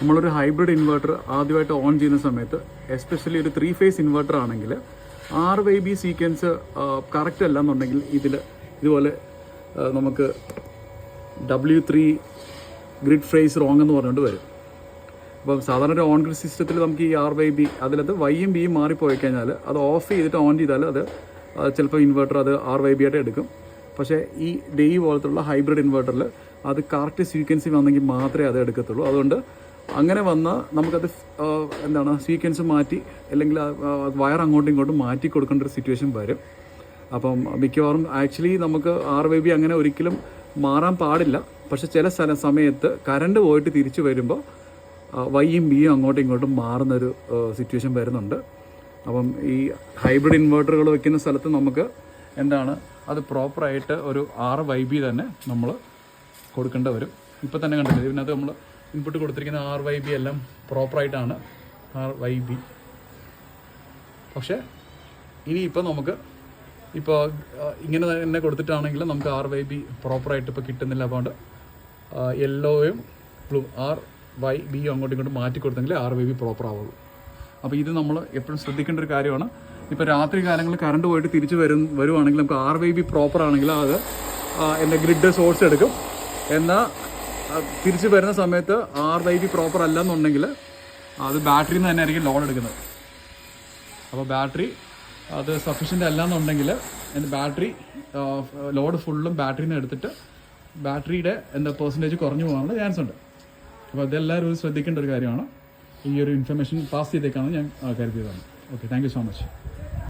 നമ്മളൊരു hybrid inverter ആദ്യമായിട്ട് on ചെയ്യുന്ന സമയത്ത്, എസ്പെഷ്യലി ഒരു 3 ഫേസ് ഇൻവെർട്ടർ ആണെങ്കിൽ RYB സീക്വൻസ് കറക്റ്റ് അല്ല എന്നുണ്ടെങ്കിൽ ഇതുപോലെ നമുക്ക് W3 ഗ്രിഡ് ഫ്രേസ് റോങ് എന്ന് പറഞ്ഞുകൊണ്ട് വരും. അപ്പം സാധാരണ ഒരു ഓൺ ഗ്രിഡ് സിസ്റ്റത്തിൽ നമുക്ക് ഈ RYB അതിലത് വൈയും ബിയും മാറിപ്പോയി കഴിഞ്ഞാൽ അത് ഓഫ് ചെയ്തിട്ട് ഓൺ ചെയ്താൽ അത് ചിലപ്പോൾ ഇൻവെർട്ടർ അത് RYB ആയിട്ട് എടുക്കും. പക്ഷേ ഈ ഡെയ് പോലത്തുള്ള ഹൈബ്രിഡ് ഇൻവെർട്ടറിൽ അത് കറക്റ്റ് സീക്വൻസി വന്നെങ്കിൽ മാത്രമേ അത് എടുക്കത്തുള്ളൂ. അതുകൊണ്ട് അങ്ങനെ വന്നാൽ നമുക്കത് സീക്വൻസ് മാറ്റി അല്ലെങ്കിൽ വയർ അങ്ങോട്ടും ഇങ്ങോട്ടും മാറ്റി കൊടുക്കേണ്ട ഒരു സിറ്റുവേഷൻ വരും. അപ്പം മിക്കവാറും ആക്ച്വലി നമുക്ക് RYB അങ്ങനെ ഒരിക്കലും മാറാൻ പാടില്ല. പക്ഷെ ചില സമയത്ത് കറണ്ട് പോയിട്ട് തിരിച്ചു വരുമ്പോൾ വൈയും ബിയും അങ്ങോട്ടും ഇങ്ങോട്ടും മാറുന്നൊരു സിറ്റുവേഷൻ വരുന്നുണ്ട്. അപ്പം ഈ ഹൈബ്രിഡ് ഇൻവെർട്ടറുകൾ വെക്കുന്ന സ്ഥലത്ത് നമുക്ക് അത് പ്രോപ്പറായിട്ട് ഒരു RYB തന്നെ നമ്മൾ കൊടുക്കേണ്ട വരും. ഇപ്പോൾ തന്നെ കണ്ടില്ല, ഇതിനകത്ത് നമ്മൾ ഇൻപുട്ട് കൊടുത്തിരിക്കുന്ന RYB എല്ലാം പ്രോപ്പറായിട്ടാണ് RYB. പക്ഷേ ഇനിയിപ്പോൾ നമുക്ക് ഇങ്ങനെ തന്നെ കൊടുത്തിട്ടാണെങ്കിൽ നമുക്ക് RYB പ്രോപ്പറായിട്ട് ഇപ്പോൾ കിട്ടുന്നില്ല. അതുകൊണ്ട് യെല്ലോയും ബ്ലൂ RYB അങ്ങോട്ടും ഇങ്ങോട്ടും മാറ്റി കൊടുത്തെങ്കിൽ RYB പ്രോപ്പർ ആവുള്ളൂ. അപ്പോൾ ഇത് നമ്മൾ എപ്പോഴും ശ്രദ്ധിക്കേണ്ട ഒരു കാര്യമാണ്. ഇപ്പോൾ രാത്രി കാലങ്ങളിൽ കറണ്ട് പോയിട്ട് തിരിച്ച് വരുവാണെങ്കിൽ നമുക്ക് RYB പ്രോപ്പർ ആണെങ്കിൽ അത് ഗ്രിഡ് സോഴ്സ് എടുക്കും. എന്നാൽ തിരിച്ച് വരുന്ന സമയത്ത് RYB പ്രോപ്പർ അല്ല എന്നുണ്ടെങ്കിൽ അത് ബാറ്ററിയിൽ നിന്ന് തന്നെ ആയിരിക്കും ലോഡ് എടുക്കുന്നത്. അപ്പോൾ ബാറ്ററി അത് സഫീഷ്യൻ്റ് അല്ല എന്നുണ്ടെങ്കിൽ ബാറ്ററി ലോഡ് ഫുള്ളും ബാറ്ററിയിൽ നിന്ന് എടുത്തിട്ട് ബാറ്ററിയുടെ പെർസെൻറ്റേജ് കുറഞ്ഞു പോകാനുള്ള ചാൻസ് ഉണ്ട്. അപ്പോൾ അതെല്ലാവരും ശ്രദ്ധിക്കേണ്ട ഒരു കാര്യമാണ്. ഈ ഒരു ഇൻഫർമേഷൻ പാസ് ചെയ്തേക്കാണ് ഞാൻ കരുതിയതാണ്. Okay, thank you so much.